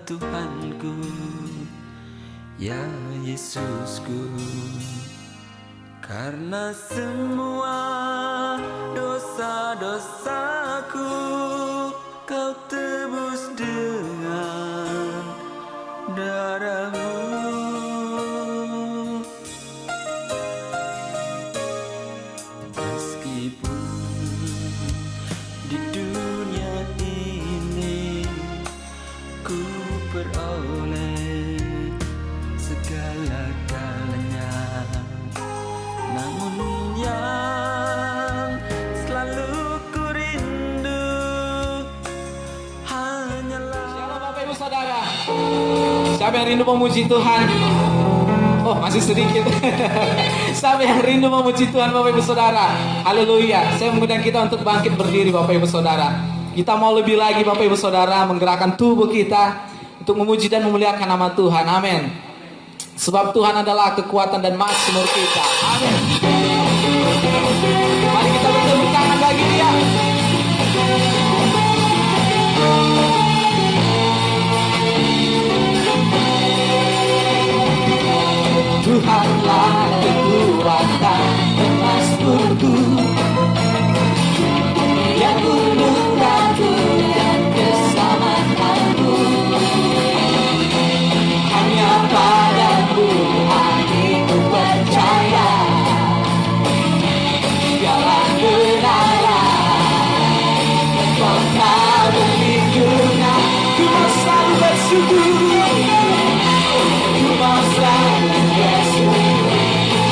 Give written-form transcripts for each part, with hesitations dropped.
Tuhanku, ya Yesusku. Karena semua dosa-dosaku Kau tebus dengan darah-Mu. Meskipun di dunia ini ku peroleh segala-galanya, namun yang selalu ku rindu hanyalah. Siapa Bapak Ibu Saudara? Siapa yang rindu memuji Tuhan? Oh, masih sedikit. Siapa yang rindu memuji Tuhan Bapak Ibu Saudara? Haleluya. Saya mengundang kita untuk bangkit berdiri Bapak Ibu Saudara. Kita mau lebih lagi Bapak Ibu Saudara menggerakkan tubuh kita untuk memuji dan memuliakan nama Tuhan. Amin. Sebab Tuhan adalah kekuatan dan mazmur kita. Amin. Mari kita bertepuk tangan bagi Dia. Tuhanlah kekuatan dan mazmurku, yang gunung batu dan keselamatanku. Hanya padamu hatiku percaya, jalan kebenaran kota berlindungan. Ku mau selalu bersyukur, ku mau selalu bersyukur.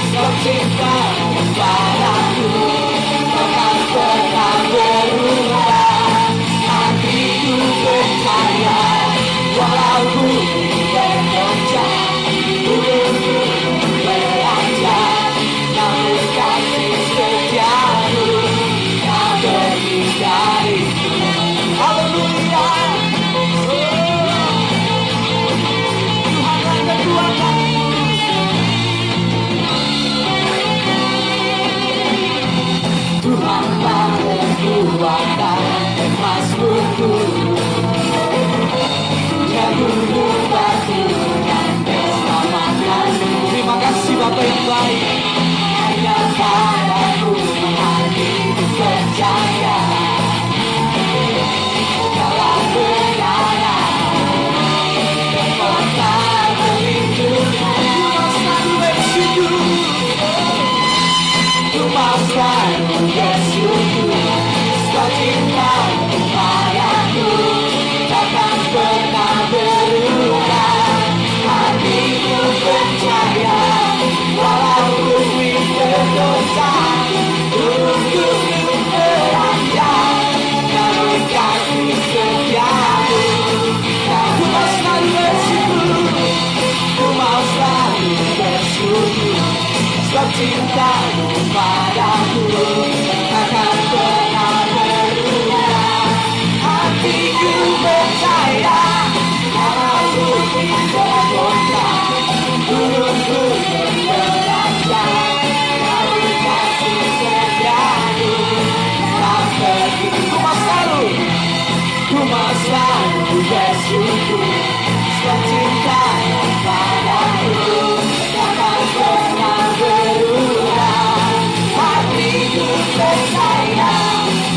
Sebab cintamu padaku takkan pernah berubah. Hatiku percaya, walau bumi bergoncang, gunung beranjak, namun kasih setiamu tak pergi dariku. Haleluya. Tuhanlah kekuatan. Tuhanlah kekuatan dan mazmurku, yang gunung batu dan keselamatanku. Terima kasih Bapak yang baik. Hanya padamu hatiku percaya, dalam kebenaran kota berlindungan. Ku mau selalu bersyukur, ku mau selalu bersyukur. Sebab cintamu padaku takkan pernah berubah. Hatiku percaya, walau bumi bergoncang, gunung beranjak, namun kasih setiamu. Ku mau selalu bersyukur, ku mau selalu bersyukur. Sebab cintamu padaku takkan pernah berubah. Hatiku percaya, walau bumi bergoncang, gunung-gunung beranjak, namun kasih setiamu tak pergi. Ku mau selalu bersyukur. Sebab cintamu padaku takkan pernah berubah. Hatiku percaya,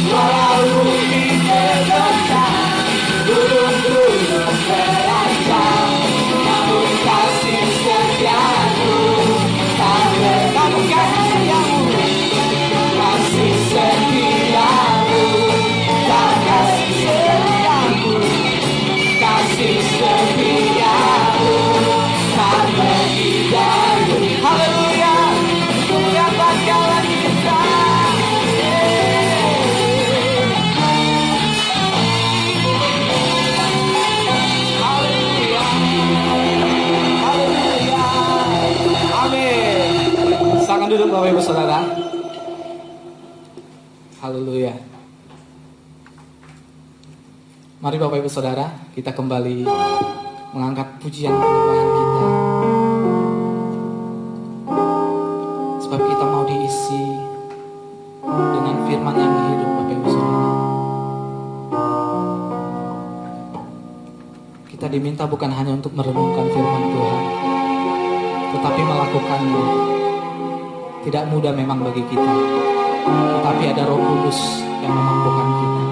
walau bumi bergoncang, gunung-gunung beranjak, namun kasih setiamu tak pergi. Namun kasih setiamu, kasih setiamu, tak kasih setiamu, kasih setiamu tak pergi dari. Haleluya. Muliakan Kaulah kita. Haleluya. Haleluya. Amin. Silakan duduk Bapak Ibu Saudara. Haleluya. Mari Bapak Ibu Saudara, kita kembali mengangkat pujian penyembahan kita. Sebab kita mau diisi dengan firman yang hidup Bapak Ibu Saudara. Kita diminta bukan hanya untuk merenungkan firman Tuhan, tetapi melakukannya. Tidak mudah memang bagi kita, tetapi ada Roh Kudus yang memampukan kita.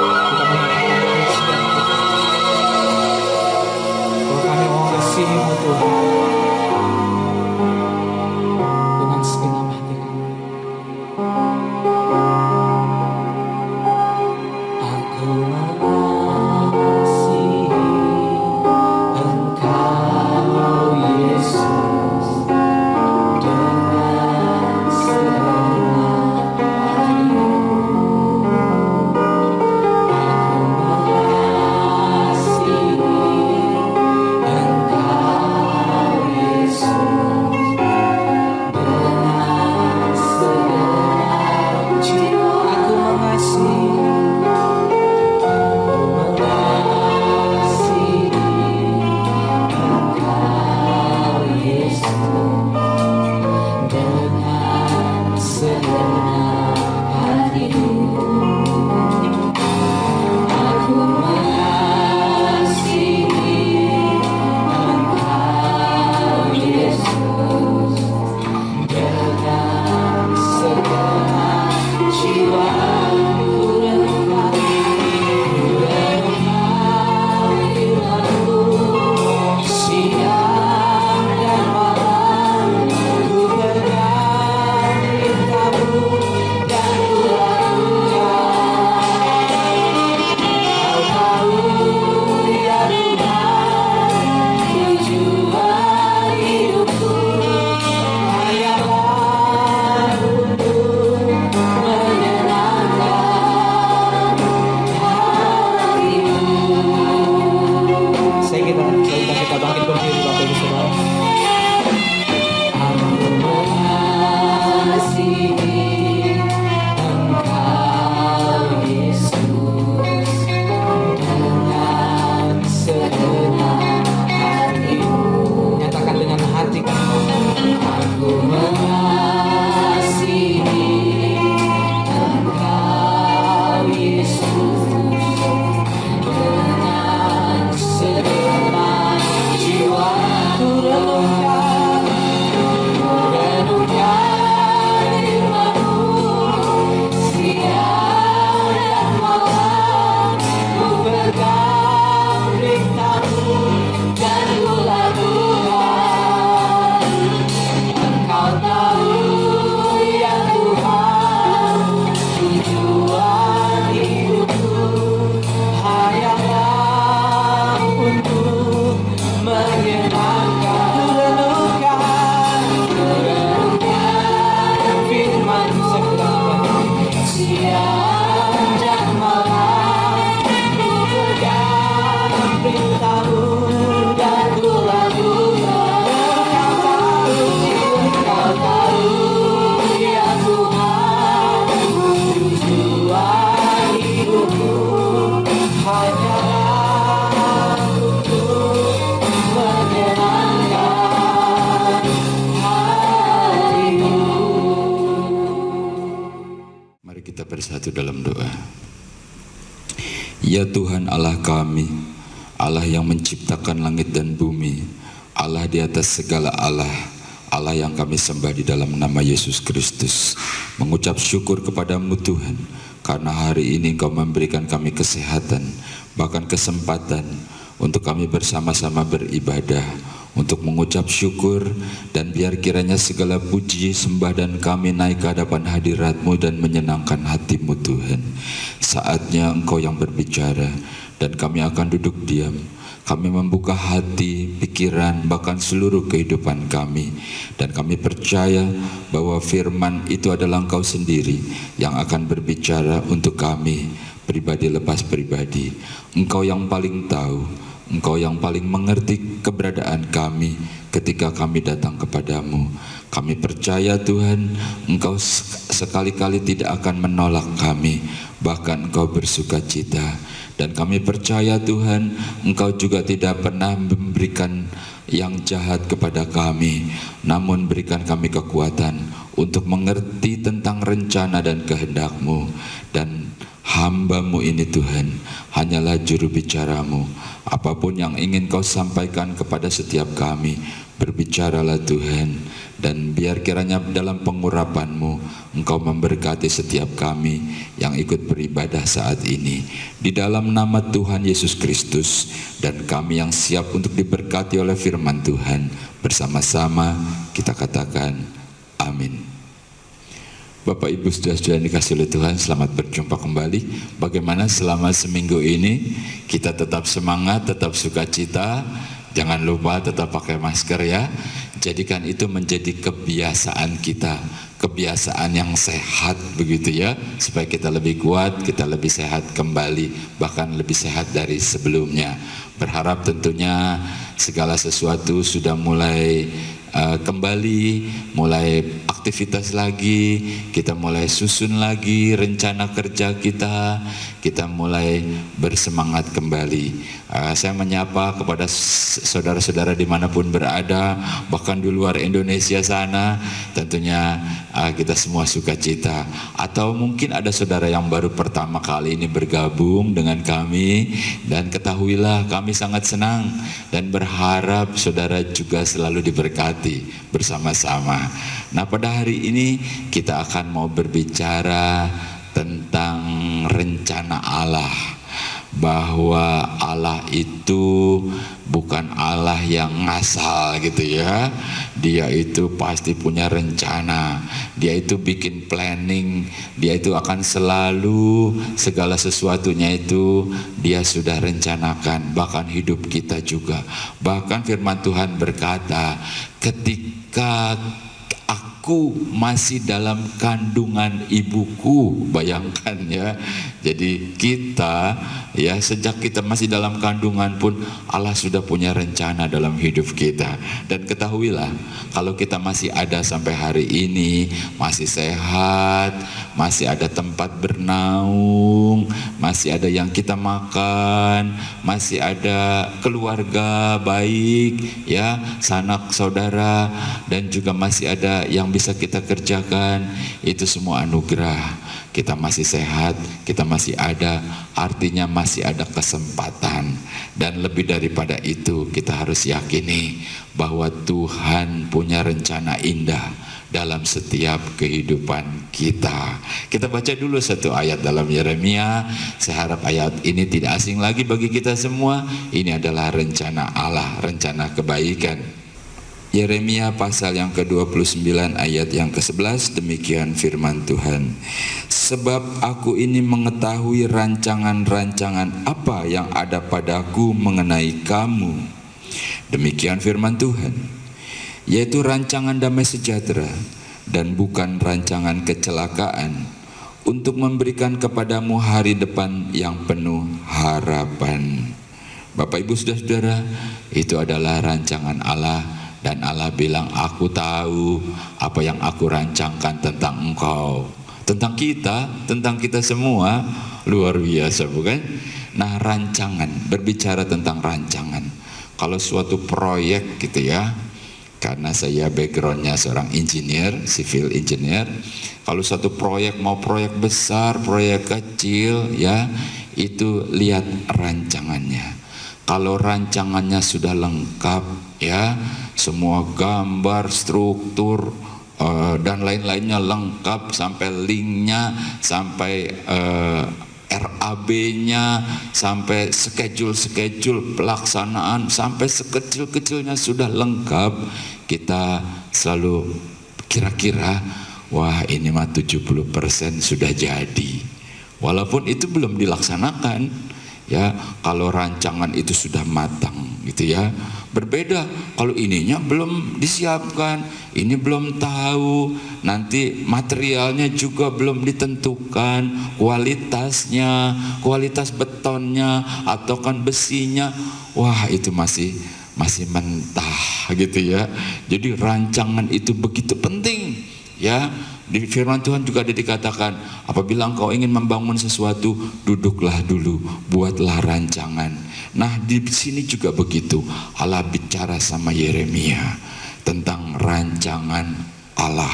Kita menyatakan pujian bahwa kami mengasihi-Mu Tuhan dengan segenap hati kami. Aku mengasihi Engkau Yesus dengan segenap hatiku. Aku mengasihi Engkau Yesus dengan segenap jiwa. Aku mengasihi kita bangkit berdiri Bapak Ibu Saudara. Aku mengasihi Engkau Yesus dengan segenap hatiku. Nyatakan dengan hati kami. Aku mengasihi Engkau Yesus dengan segenap jiwa. Ku renungkan firman-Mu siang dan malam. Ku pegang berita-Mu dan ku lakukan. Engkau tahu ya Tuhan tujuan hidupku, hanyalah untuk menyenangkan. Ku renungkan firman-Mu siang dan malam. Ku pegang perintah-Mu dan ku lakukan. Engkau tahu ya Tuhan tujuan hidupku, hanyalah untuk menyenangkan hatimu. Mari kita bersatu dalam doa. Ya Tuhan Allah kami, Allah yang menciptakan langit dan bumi, Allah di atas segala Allah, Allah yang kami sembah di dalam nama Yesus Kristus. Mengucap syukur kepadamu Tuhan, karena hari ini Engkau memberikan kami kesehatan, bahkan kesempatan untuk kami bersama-sama beribadah, untuk mengucap syukur, dan biar kiranya segala puji, sembah dan kami naik ke hadapan hadirat-Mu dan menyenangkan hati-Mu Tuhan. Saatnya Engkau yang berbicara dan kami akan duduk diam. Kami membuka hati, pikiran, bahkan seluruh kehidupan kami. Dan kami percaya bahwa firman itu adalah Engkau sendiri yang akan berbicara untuk kami, pribadi lepas pribadi. Engkau yang paling tahu, Engkau yang paling mengerti keberadaan kami ketika kami datang kepadamu. Kami percaya Tuhan, Engkau sekali-kali tidak akan menolak kami, bahkan Engkau bersuka cita. Dan kami percaya Tuhan, Engkau juga tidak pernah memberikan yang jahat kepada kami, namun berikan kami kekuatan untuk mengerti tentang rencana dan kehendak-Mu. Dan hamba-Mu ini Tuhan hanyalah juru bicaramu. Apapun yang ingin Kau sampaikan kepada setiap kami, berbicaralah Tuhan. Dan biar kiranya dalam pengurapan-Mu Engkau memberkati setiap kami yang ikut beribadah saat ini. Di dalam nama Tuhan Yesus Kristus, dan kami yang siap untuk diberkati oleh firman Tuhan, bersama-sama kita katakan amin. Bapak Ibu saudara-saudara dikasih oleh Tuhan, selamat berjumpa kembali. Bagaimana selama seminggu ini kita tetap semangat, tetap sukacita. Jangan lupa tetap pakai masker ya. Jadikan itu menjadi kebiasaan kita, kebiasaan yang sehat begitu ya, supaya kita lebih kuat, kita lebih sehat kembali, bahkan lebih sehat dari sebelumnya. Berharap tentunya segala sesuatu sudah mulai kembali, mulai aktivitas lagi, kita mulai susun lagi rencana kerja kita mulai bersemangat kembali. Saya menyapa kepada saudara-saudara dimanapun berada, bahkan di luar Indonesia sana, tentunya kita semua sukacita. Atau mungkin ada saudara yang baru pertama kali ini bergabung dengan kami, dan ketahuilah kami sangat senang dan berharap saudara juga selalu diberkati bersama-sama. Nah, pada hari ini kita akan mau berbicara tentang rencana Allah, bahwa Allah itu bukan Allah yang ngasal gitu ya. Dia itu pasti punya rencana, dia itu bikin planning, dia itu akan selalu segala sesuatunya itu dia sudah rencanakan, bahkan hidup kita juga. Bahkan firman Tuhan berkata, ketika aku masih dalam kandungan ibuku, bayangkan ya. Jadi kita ya, sejak kita masih dalam kandungan pun Allah sudah punya rencana dalam hidup kita. Dan ketahuilah, kalau kita masih ada sampai hari ini, masih sehat, masih ada tempat bernaung, masih ada yang kita makan, masih ada keluarga baik ya, sanak saudara, dan juga masih ada yang bisa kita kerjakan, itu semua anugerah. Kita masih sehat, kita masih ada, artinya masih ada kesempatan. Dan lebih daripada itu, kita harus yakini bahwa Tuhan punya rencana indah dalam setiap kehidupan kita. Kita baca dulu satu ayat dalam Yeremia. Saya harap ayat ini tidak asing lagi bagi kita semua. Ini adalah rencana Allah, rencana kebaikan. Yeremia pasal yang ke-29 ayat yang ke-11, demikian firman Tuhan. Sebab aku ini mengetahui rancangan-rancangan apa yang ada padaku mengenai kamu. Demikian firman Tuhan, yaitu rancangan damai sejahtera dan bukan rancangan kecelakaan, untuk memberikan kepadamu hari depan yang penuh harapan. Bapak Ibu saudara-saudara, itu adalah rancangan Allah. Dan Allah bilang, aku tahu apa yang aku rancangkan tentang engkau, tentang kita semua. Luar biasa bukan? Nah, rancangan, berbicara tentang rancangan. Kalau suatu proyek gitu ya, karena saya backgroundnya seorang engineer, civil engineer. Kalau suatu proyek, mau proyek besar, proyek kecil ya, itu lihat rancangannya. Kalau rancangannya sudah lengkap ya, semua gambar, struktur dan lain-lainnya lengkap, sampai linknya, sampai RAB-nya, sampai schedule pelaksanaan, sampai sekecil-kecilnya sudah lengkap, kita selalu kira-kira, wah ini mah 70% sudah jadi. Walaupun itu belum dilaksanakan. Ya, kalau rancangan itu sudah matang gitu ya. Berbeda kalau ininya belum disiapkan, ini belum tahu, nanti materialnya juga belum ditentukan, kualitasnya, kualitas betonnya atau kan besinya, wah itu masih mentah gitu ya. Jadi rancangan itu begitu penting ya. Di firman Tuhan juga ada dikatakan, apabila engkau ingin membangun sesuatu, duduklah dulu, buatlah rancangan. Nah, di sini juga begitu. Allah bicara sama Yeremia tentang rancangan Allah.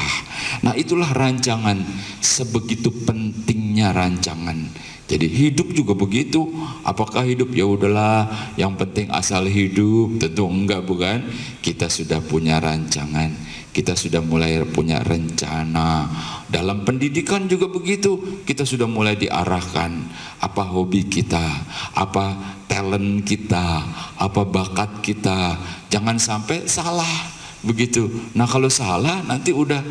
Nah, itulah rancangan, sebegitu pentingnya rancangan. Jadi hidup juga begitu. Apakah hidup ya udahlah, yang penting asal hidup? Tentu enggak, bukan? Kita sudah punya rancangan. Kita sudah mulai punya rencana. Dalam pendidikan juga begitu. Kita sudah mulai diarahkan apa hobi kita, apa talent kita, apa bakat kita. Jangan sampai salah begitu. Nah, kalau salah nanti udah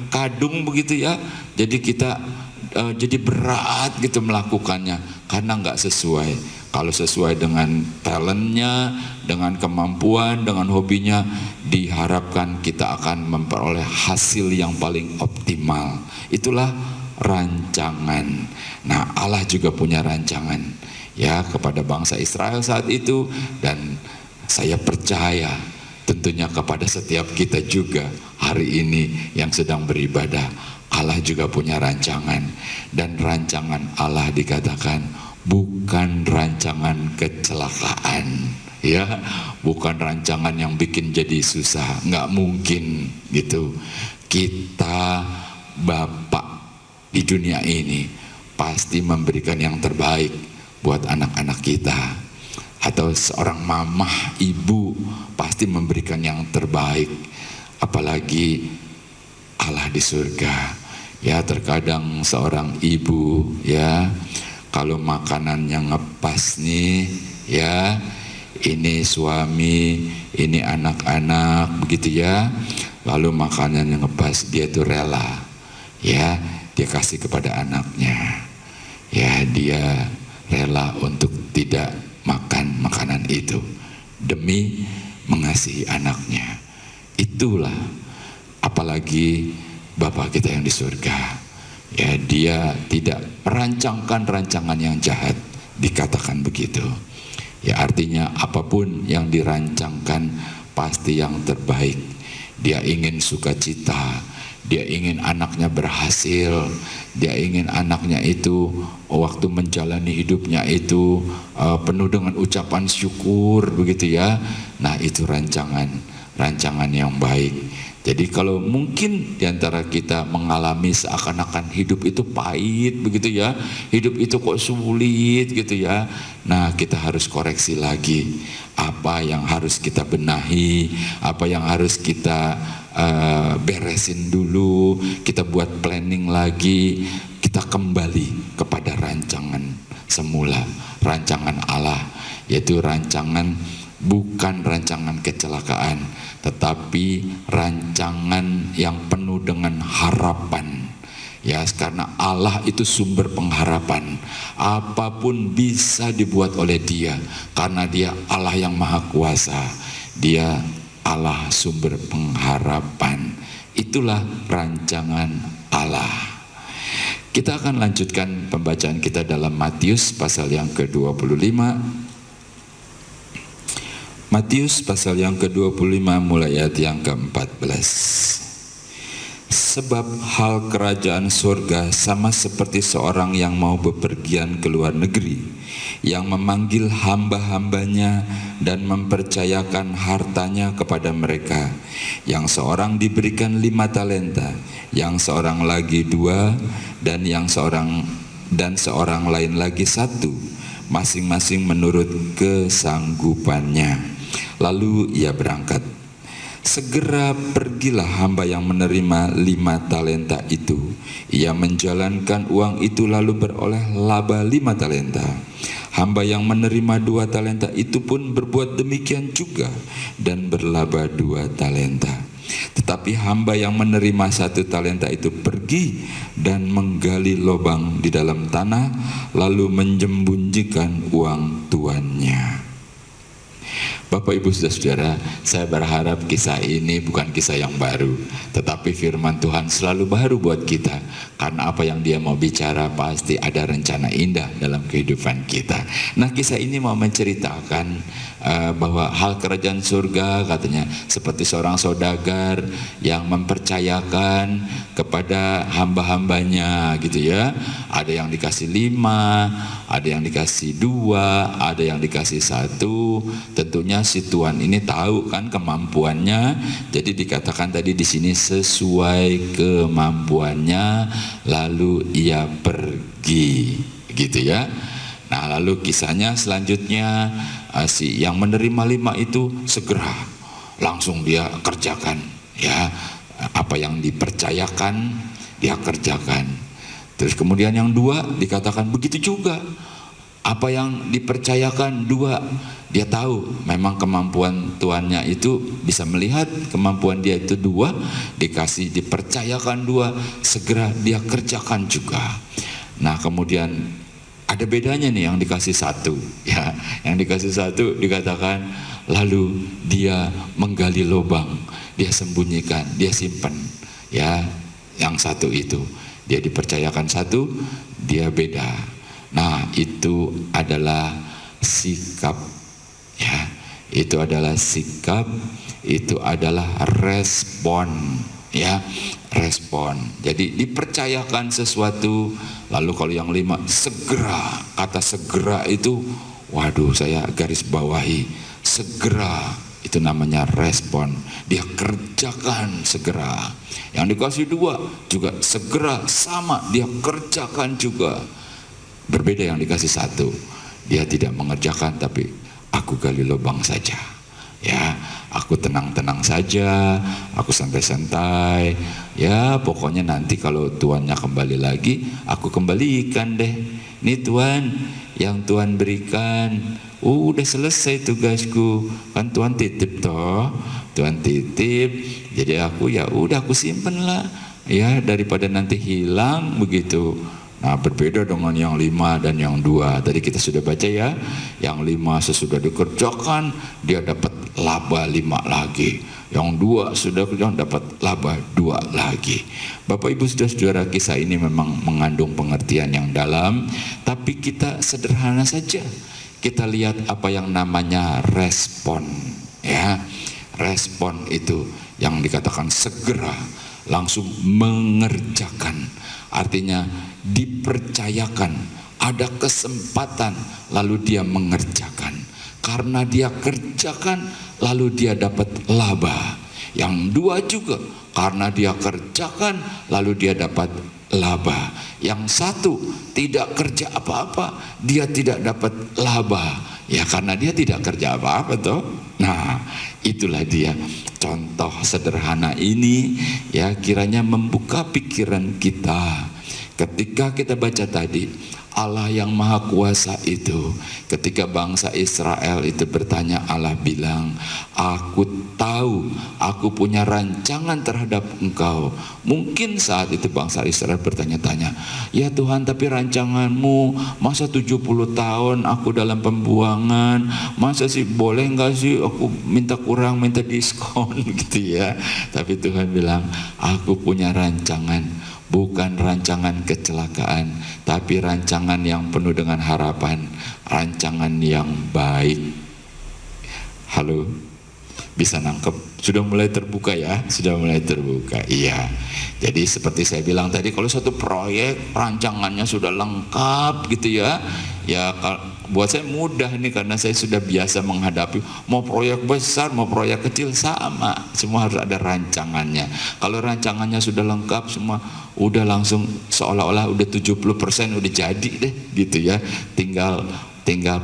kadung begitu ya. Jadi kita jadi berat gitu melakukannya karena nggak sesuai. Kalau sesuai dengan talentnya, dengan kemampuan, dengan hobinya, diharapkan kita akan memperoleh hasil yang paling optimal. Itulah rancangan. Nah, Allah juga punya rancangan ya kepada bangsa Israel saat itu, dan saya percaya tentunya kepada setiap kita juga hari ini yang sedang beribadah. Allah juga punya rancangan, dan rancangan Allah dikatakan bukan rancangan kecelakaan, ya, bukan rancangan yang bikin jadi susah, nggak mungkin gitu. Kita Bapak di dunia ini pasti memberikan yang terbaik buat anak-anak kita, atau seorang mamah, ibu pasti memberikan yang terbaik, apalagi Allah di surga. Ya, terkadang seorang ibu ya, kalau makanannya ngepas nih ya, ini suami, ini anak-anak begitu ya, lalu makanannya ngepas, dia tuh rela ya, dia kasih kepada anaknya ya, dia rela untuk tidak makan makanan itu demi mengasihi anaknya. Itulah apalagi Bapa kita yang di surga ya, dia tidak merancangkan rancangan yang jahat, dikatakan begitu ya. Artinya apapun yang dirancangkan pasti yang terbaik. Dia ingin sukacita, dia ingin anaknya berhasil, dia ingin anaknya itu waktu menjalani hidupnya itu penuh dengan ucapan syukur begitu ya. Nah, itu rancangan yang baik. Jadi kalau mungkin diantara kita mengalami seakan-akan hidup itu pahit begitu ya, hidup itu kok sulit gitu ya, nah kita harus koreksi lagi apa yang harus kita benahi, apa yang harus kita beresin dulu, kita buat planning lagi, kita kembali kepada rancangan semula, rancangan Allah, yaitu rancangan bukan rancangan kecelakaan, tetapi rancangan yang penuh dengan harapan ya, karena Allah itu sumber pengharapan. Apapun bisa dibuat oleh Dia, karena Dia Allah yang maha kuasa, Dia Allah sumber pengharapan. Itulah rancangan Allah. Kita akan lanjutkan pembacaan kita dalam Matius pasal yang ke-25. Matius pasal yang ke-25 mulai ayat yang ke-14. Sebab hal kerajaan surga sama seperti seorang yang mau bepergian ke luar negeri, yang memanggil hamba-hambanya dan mempercayakan hartanya kepada mereka. Yang seorang diberikan 5 talenta, yang seorang lagi 2, dan seorang lain lagi 1, masing-masing menurut kesanggupannya. Lalu ia berangkat. Segera pergilah hamba yang menerima 5 talenta itu. Ia menjalankan uang itu lalu beroleh laba 5 talenta. Hamba yang menerima 2 talenta itu pun berbuat demikian juga dan berlaba 2 talenta. Tetapi hamba yang menerima 1 talenta itu pergi dan menggali lubang di dalam tanah, lalu menyembunyikan uang tuannya. Bapak, Ibu, Saudara, saya berharap kisah ini bukan kisah yang baru, tetapi firman Tuhan selalu baru buat kita, karena apa yang Dia mau bicara pasti ada rencana indah dalam kehidupan kita. Nah, kisah ini mau menceritakan bahwa hal kerajaan surga katanya seperti seorang saudagar yang mempercayakan kepada hamba-hambanya gitu ya. Ada yang dikasih 5, ada yang dikasih 2, ada yang dikasih 1. Tentunya artinya si tuan ini tahu kan kemampuannya. Jadi dikatakan tadi di sini sesuai kemampuannya lalu ia pergi, gitu ya. Nah, lalu kisahnya selanjutnya si yang menerima 5 itu segera langsung dia kerjakan, ya, apa yang dipercayakan dia kerjakan. Terus kemudian yang 2 dikatakan begitu juga, apa yang dipercayakan 2, dia tahu memang kemampuan tuannya itu bisa melihat kemampuan dia itu 2, dikasih dipercayakan 2, segera dia kerjakan juga. Nah, kemudian ada bedanya nih yang dikasih 1, ya, yang dikasih 1 dikatakan lalu dia menggali lubang, dia sembunyikan, dia simpan, ya. Yang 1 itu dia dipercayakan 1, dia beda. Nah, itu adalah sikap, ya. Itu adalah sikap, itu adalah respon, ya, respon. Jadi dipercayakan sesuatu, lalu kalau yang 5 segera, kata segera itu, waduh, saya garis bawahi, segera, itu namanya respon. Dia kerjakan segera. Yang dikasih 2 juga segera, sama, dia kerjakan juga. Berbeda yang dikasih 1, dia tidak mengerjakan, tapi aku gali lubang saja, ya, aku tenang-tenang saja, aku santai-santai, ya, pokoknya nanti kalau tuannya kembali lagi, aku kembalikan deh. Ini Tuan, yang Tuan berikan, udah selesai tugasku, kan Tuan titip toh, Tuan titip, jadi aku ya udah aku simpen lah, ya, daripada nanti hilang begitu. Nah, berbeda dengan yang 5 dan yang 2. Tadi kita sudah baca, ya, yang 5 sesudah dikerjakan dia dapat laba 5 lagi, yang 2 sudah kerjakan dapat laba 2 lagi. Bapak Ibu saudara-saudara, kisah ini memang mengandung pengertian yang dalam, tapi kita sederhana saja. Kita lihat apa yang namanya respon, ya. Respon itu yang dikatakan segera, langsung mengerjakan, artinya dipercayakan, ada kesempatan lalu dia mengerjakan. Karena dia kerjakan lalu dia dapat laba. Yang 2 juga, karena dia kerjakan lalu dia dapat laba. Yang 1 tidak kerja apa-apa, dia tidak dapat laba, ya, karena dia tidak kerja apa-apa toh. Nah, itulah dia contoh sederhana ini, ya, kiranya membuka pikiran kita. Ketika kita baca tadi, Allah yang Maha Kuasa itu, ketika bangsa Israel itu bertanya, Allah bilang, aku tahu, aku punya rancangan terhadap engkau. Mungkin saat itu bangsa Israel bertanya-tanya, ya Tuhan, tapi rancanganmu, masa 70 tahun aku dalam pembuangan, masa sih boleh nggak sih aku minta kurang, minta diskon gitu, ya. Tapi Tuhan bilang, aku punya rancangan, bukan rancangan kecelakaan, tapi rancangan yang penuh dengan harapan, rancangan yang baik. Halo, bisa nangkep? Sudah mulai terbuka, ya? Sudah mulai terbuka, iya. Jadi seperti saya bilang tadi, kalau satu proyek rancangannya sudah lengkap gitu, ya, ya buat saya mudah nih, karena saya sudah biasa menghadapi mau proyek besar mau proyek kecil, sama, semua harus ada rancangannya. Kalau rancangannya sudah lengkap semua, udah langsung seolah-olah udah 70% udah jadi deh gitu, ya, tinggal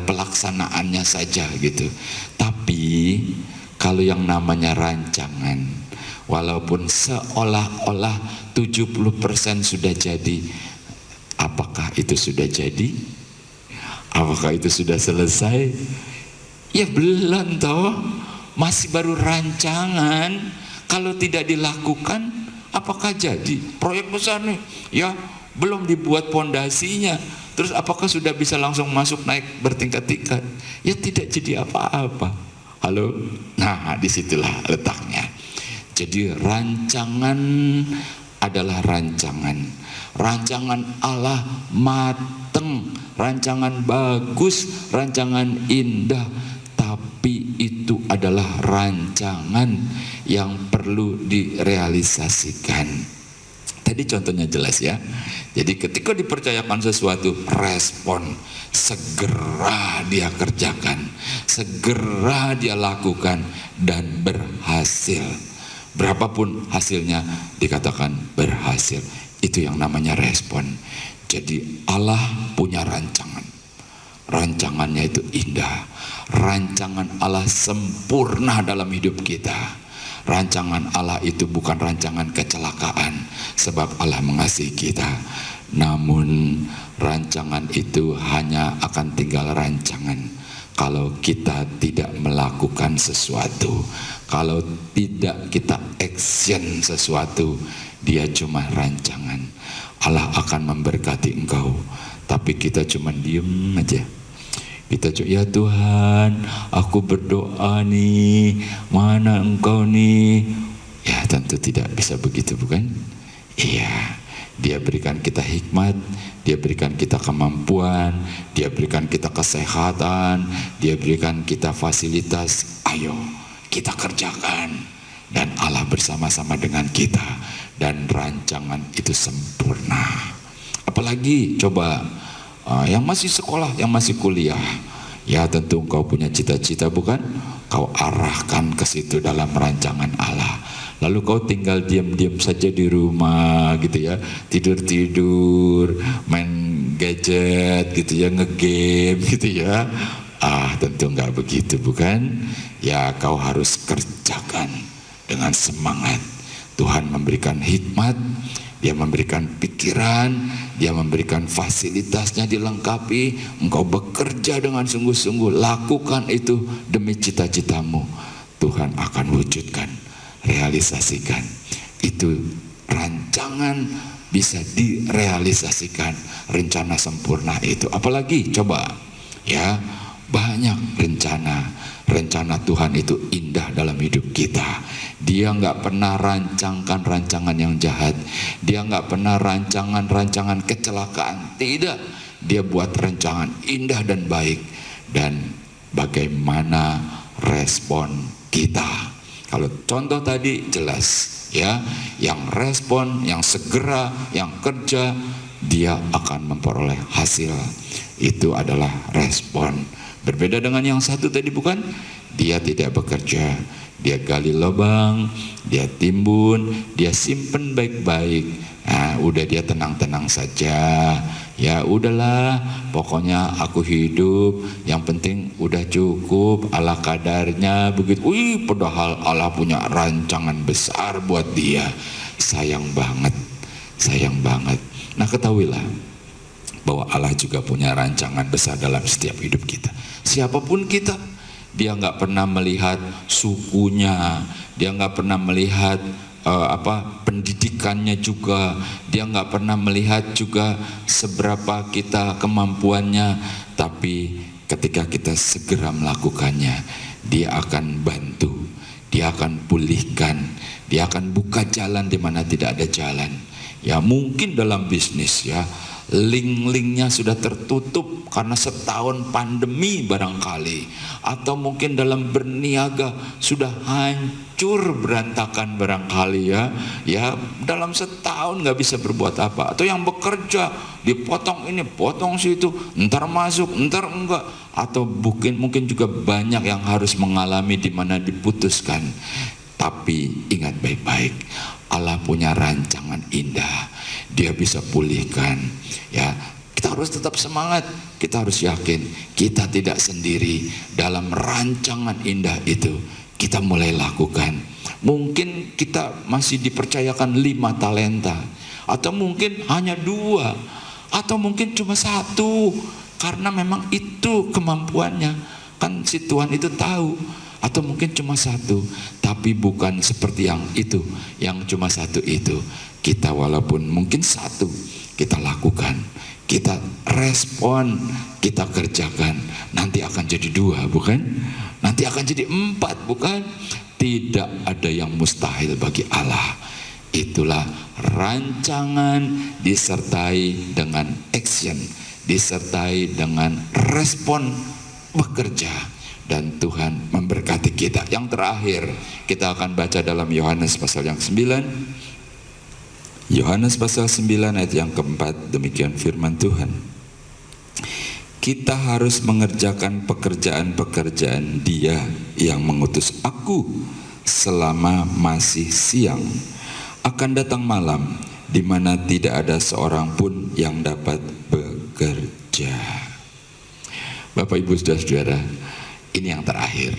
pelaksanaannya saja gitu. Tapi kalau yang namanya rancangan, walaupun seolah-olah 70% sudah jadi, apakah itu sudah jadi? Apakah itu sudah selesai? Ya belum toh, masih baru rancangan. Kalau tidak dilakukan, apakah jadi? Proyek besar nih, ya, belum dibuat pondasinya, terus apakah sudah bisa langsung masuk naik bertingkat-tingkat? Ya tidak jadi apa-apa. Halo? Nah, disitulah letaknya. Jadi rancangan adalah rancangan. Rancangan Allah mateng, rancangan bagus, rancangan indah, tapi itu adalah rancangan yang perlu direalisasikan. Tadi contohnya jelas ya. Jadi ketika dipercayakan sesuatu, respon, segera dia kerjakan, segera dia lakukan, dan berhasil. Berapapun hasilnya dikatakan berhasil. Itu yang namanya respon. Jadi Allah punya rancangan. Rancangannya itu indah. Rancangan Allah sempurna dalam hidup kita. Rancangan Allah itu bukan rancangan kecelakaan, sebab Allah mengasihi kita. Namun rancangan itu hanya akan tinggal rancangan kalau kita tidak melakukan sesuatu. Kalau tidak kita action sesuatu, dia cuma rancangan. Allah akan memberkati engkau, tapi kita cuma diem aja. Kita cuma, ya Tuhan, aku berdoa nih, mana engkau nih? Ya tentu tidak bisa begitu, bukan? Iya, dia berikan kita hikmat, dia berikan kita kemampuan, dia berikan kita kesehatan, dia berikan kita fasilitas. Ayo kita kerjakan, dan Allah bersama-sama dengan kita, dan rancangan itu sempurna. Apalagi coba yang masih sekolah, yang masih kuliah, ya tentu engkau punya cita-cita, bukan? Kau arahkan ke situ dalam rancangan Allah. Lalu kau tinggal diam-diam saja di rumah gitu ya, tidur-tidur, main gadget gitu ya, ngegame gitu ya. Tentu enggak begitu, bukan? Ya kau harus kerjakan dengan semangat. Tuhan memberikan hikmat, Dia memberikan pikiran, Dia memberikan fasilitasnya dilengkapi. Engkau bekerja dengan sungguh-sungguh, lakukan itu demi cita-citamu. Tuhan akan wujudkan, realisasikan. Itu rancangan bisa direalisasikan, rencana sempurna itu. Apalagi coba ya, banyak rencana Tuhan itu indah dalam hidup kita. Dia nggak pernah rancangkan rancangan yang jahat. Dia nggak pernah rancangan kecelakaan. Tidak, dia buat rancangan indah dan baik. Dan bagaimana respon kita? Kalau contoh tadi jelas ya, yang respon, yang segera, yang kerja, dia akan memperoleh hasil. Itu adalah respon. Berbeda dengan yang satu tadi, bukan? Dia tidak bekerja, dia gali lubang, dia timbun, dia simpen baik-baik. Udah dia tenang-tenang saja. Ya udahlah, pokoknya aku hidup, yang penting udah cukup ala kadarnya begitu. Padahal Allah punya rancangan besar buat dia. Sayang banget. Nah ketahuilah bahwa Allah juga punya rancangan besar dalam setiap hidup kita. Siapapun kita, dia nggak pernah melihat sukunya, dia nggak pernah melihat pendidikannya juga, dia nggak pernah melihat juga seberapa kita kemampuannya. Tapi ketika kita segera melakukannya, dia akan bantu, dia akan pulihkan, dia akan buka jalan di mana tidak ada jalan. Ya mungkin dalam bisnis ya, link-linknya sudah tertutup karena setahun pandemi barangkali, atau mungkin dalam berniaga sudah hancur berantakan barangkali ya dalam setahun nggak bisa berbuat apa, atau yang bekerja dipotong ini potong situ, ntar masuk ntar enggak, atau mungkin juga banyak yang harus mengalami di mana diputuskan. Tapi ingat baik-baik, Allah punya rancangan indah, Dia bisa pulihkan. Ya, kita harus tetap semangat, kita harus yakin kita tidak sendiri dalam rancangan indah itu. Kita mulai lakukan. Mungkin kita masih dipercayakan 5 talenta, atau mungkin hanya 2, atau mungkin cuma 1, karena memang itu kemampuannya. Kan si Tuhan itu tahu. Atau mungkin cuma 1, tapi bukan seperti yang itu, yang cuma 1 itu. Kita walaupun mungkin 1, kita lakukan, kita respon, kita kerjakan, nanti akan jadi 2, bukan? Nanti akan jadi 4, bukan? Tidak ada yang mustahil bagi Allah. Itulah rancangan disertai dengan action, disertai dengan respon bekerja. Dan Tuhan memberkati kita. Yang terakhir kita akan baca dalam Yohanes pasal yang 9. Yohanes pasal 9 ayat yang keempat, demikian firman Tuhan. Kita harus mengerjakan pekerjaan-pekerjaan Dia yang mengutus aku selama masih siang. Akan datang malam di mana tidak ada seorang pun yang dapat bekerja. Bapak Ibu Saudara-saudara, ini yang terakhir.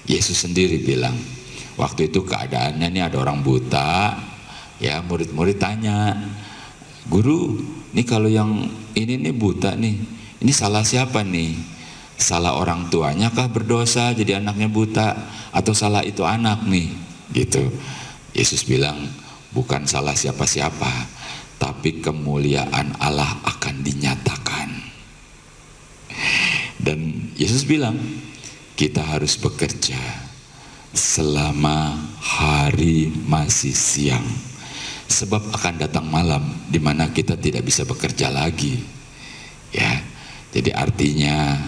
Yesus sendiri bilang, waktu itu keadaannya ini ada orang buta, ya murid-murid tanya, guru, ini kalau yang ini nih buta nih, ini salah siapa nih? Salah orang tuanya kah berdosa jadi anaknya buta, atau salah itu anak nih? Gitu. Yesus bilang, bukan salah siapa-siapa, tapi kemuliaan Allah akan dinyatakan. Dan Yesus bilang, kita harus bekerja selama hari masih siang, sebab akan datang malam di mana kita tidak bisa bekerja lagi. Ya, jadi artinya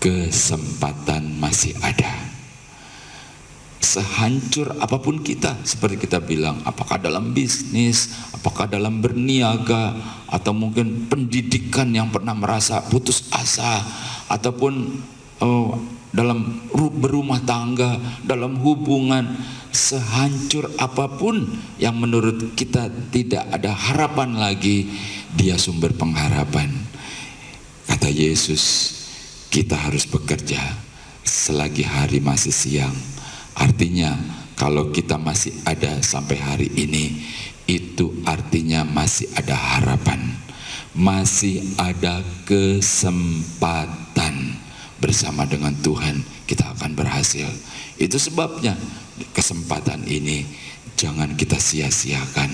kesempatan masih ada. Sehancur apapun kita, seperti kita bilang, apakah dalam bisnis, apakah dalam berniaga, atau mungkin pendidikan yang pernah merasa putus asa, ataupun dalam berumah tangga, dalam hubungan, sehancur apapun yang menurut kita tidak ada harapan lagi, Dia sumber pengharapan. Kata Yesus, kita harus bekerja selagi hari masih siang. Artinya kalau kita masih ada sampai hari ini, itu artinya masih ada harapan, masih ada kesempatan. Bersama dengan Tuhan kita akan berhasil. Itu sebabnya kesempatan ini jangan kita sia-siakan.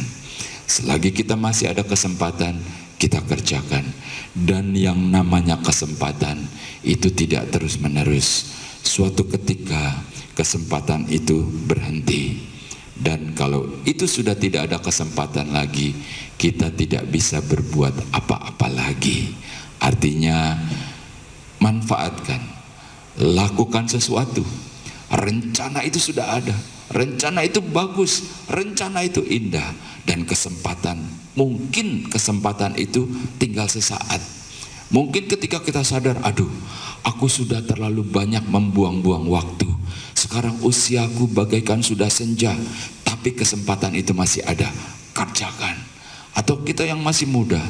Selagi kita masih ada kesempatan, kita kerjakan. Dan yang namanya kesempatan itu tidak terus-menerus. Suatu ketika kesempatan itu berhenti. Dan kalau itu sudah tidak ada kesempatan lagi, kita tidak bisa berbuat apa-apa lagi. Artinya manfaatkan, lakukan sesuatu. Rencana itu sudah ada, rencana itu bagus, rencana itu indah, dan kesempatan, mungkin kesempatan itu tinggal sesaat. Mungkin ketika kita sadar, aduh, aku sudah terlalu banyak membuang-buang waktu, sekarang usiaku bagaikan sudah senja, tapi kesempatan itu masih ada, kerjakan. Atau kita yang masih muda,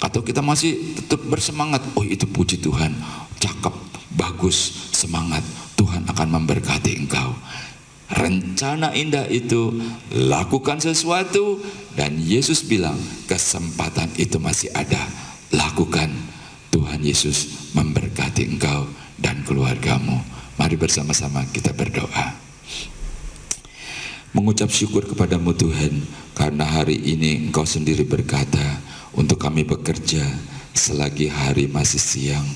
atau kita masih tetap bersemangat, oh itu puji Tuhan, cakep, bagus, semangat, Tuhan akan memberkati engkau. Rencana indah itu, lakukan sesuatu, dan Yesus bilang kesempatan itu masih ada, lakukan. Tuhan Yesus memberkati engkau dan keluargamu. Mari bersama-sama kita berdoa. Mengucap syukur kepadamu Tuhan, karena hari ini Engkau sendiri berkata untuk kami bekerja selagi hari masih siang.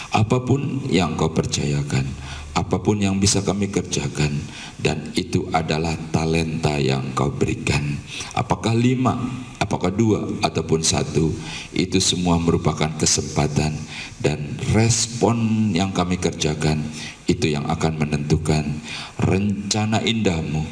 Apapun yang Engkau percayakan, apapun yang bisa kami kerjakan, dan itu adalah talenta yang Engkau berikan. Apakah 5, apakah 2, ataupun 1, itu semua merupakan kesempatan, dan respon yang kami kerjakan itu yang akan menentukan rencana indahmu,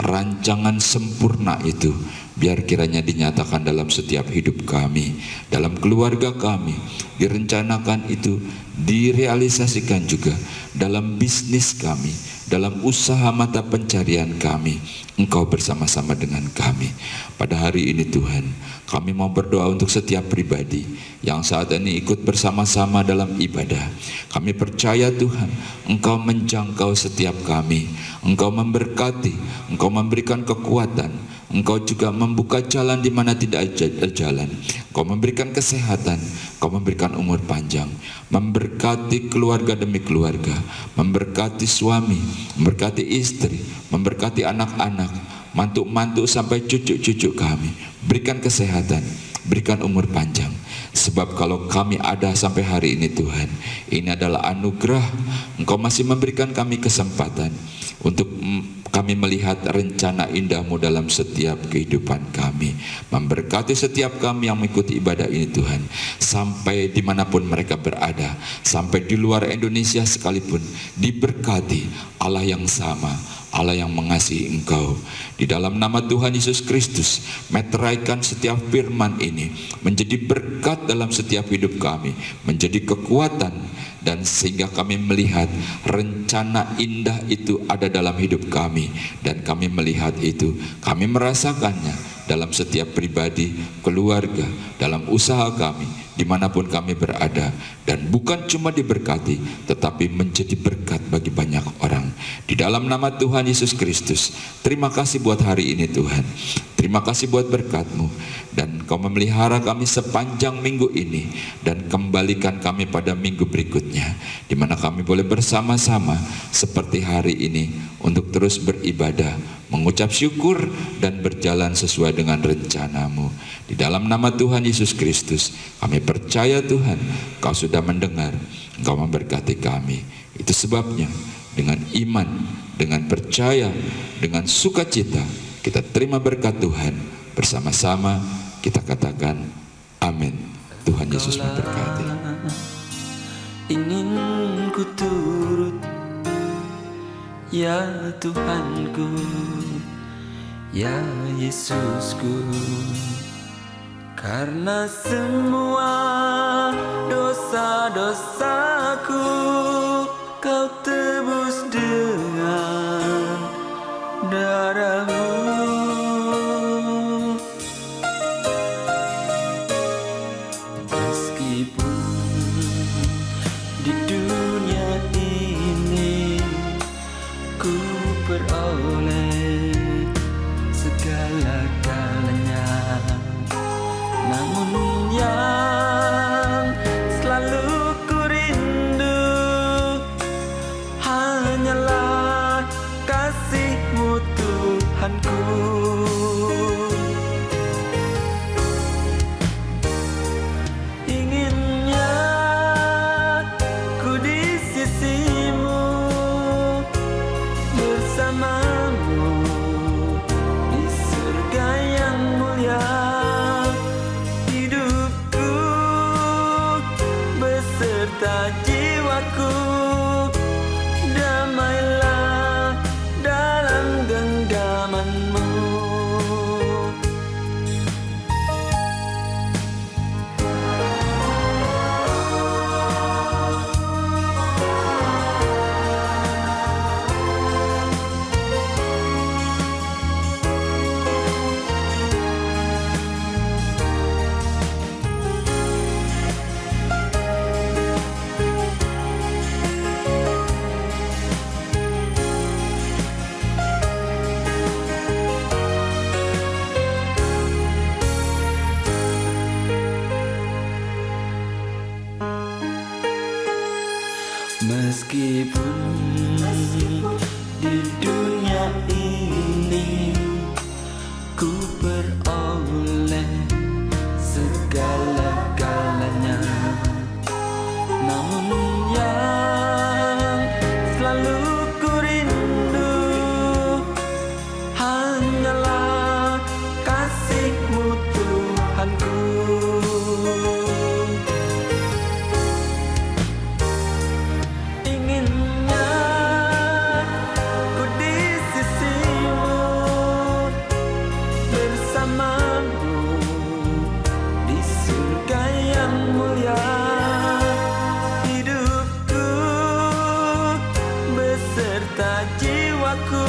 rancangan sempurna itu biar kiranya dinyatakan dalam setiap hidup kami, dalam keluarga kami, direncanakan itu, direalisasikan juga dalam bisnis kami, dalam usaha mata pencarian kami. Engkau bersama-sama dengan kami. Pada hari ini Tuhan, kami mau berdoa untuk setiap pribadi yang saat ini ikut bersama-sama dalam ibadah. Kami percaya Tuhan, Engkau menjangkau setiap kami, Engkau memberkati, Engkau memberikan kekuatan, Engkau juga membuka jalan di mana tidak ada jalan. Engkau memberikan kesehatan, Engkau memberikan umur panjang, memberkati keluarga demi keluarga, memberkati suami, memberkati istri, memberkati anak-anak, mantu-mantu sampai cucu-cucu kami. Berikan kesehatan, berikan umur panjang. Sebab kalau kami ada sampai hari ini Tuhan, ini adalah anugerah. Engkau masih memberikan kami kesempatan untuk kami melihat rencana indahmu dalam setiap kehidupan kami. Memberkati setiap kami yang mengikuti ibadah ini Tuhan, sampai dimanapun mereka berada, sampai di luar Indonesia sekalipun, diberkati Allah yang sama, Allah yang mengasihi engkau. Di dalam nama Tuhan Yesus Kristus, meteraikan setiap firman ini menjadi berkat dalam setiap hidup kami, menjadi kekuatan, dan sehingga kami melihat rencana indah itu ada dalam hidup kami, dan kami melihat itu, kami merasakannya dalam setiap pribadi, keluarga, dalam usaha kami, dimanapun kami berada, dan bukan cuma diberkati, tetapi menjadi berkat bagi banyak orang. Di dalam nama Tuhan Yesus Kristus, terima kasih buat hari ini Tuhan. Terima kasih buat berkat-Mu, dan Kau memelihara kami sepanjang minggu ini, dan kembalikan kami pada minggu berikutnya, di mana kami boleh bersama-sama seperti hari ini untuk terus beribadah, mengucap syukur, dan berjalan sesuai dengan rencana-Mu. Di dalam nama Tuhan Yesus Kristus, kami percaya Tuhan, Kau sudah mendengar, Engkau memberkati kami. Itu sebabnya dengan iman, dengan percaya, dengan sukacita, kita terima berkat Tuhan. Bersama-sama kita katakan amin. Tuhan Yesus memberkati. Ingin ku turut, ya Tuhanku, ya Yesusku, karena semua dosa-dosaku Kau tebus dengan darah-Mu. Meskipun di dunia ini ku peroleh segala-galanya, namun yang selalu ku rindu hanyalah kasih-Mu Tuhanku. Inginnya ku di sisi-Mu, bersama-Mu di surga yang mulia. Hidupku beserta jiwaku damailah dalam genggaman-Mu. Meskipun di dunia ini ku peroleh segala-galanya, namun yang selalu ku rindu hanyalah kasih-Mu Tuhanku. Inginnya ku di sisi-Mu, bersama-Mu di surga yang mulia. Hidupku beserta jiwaku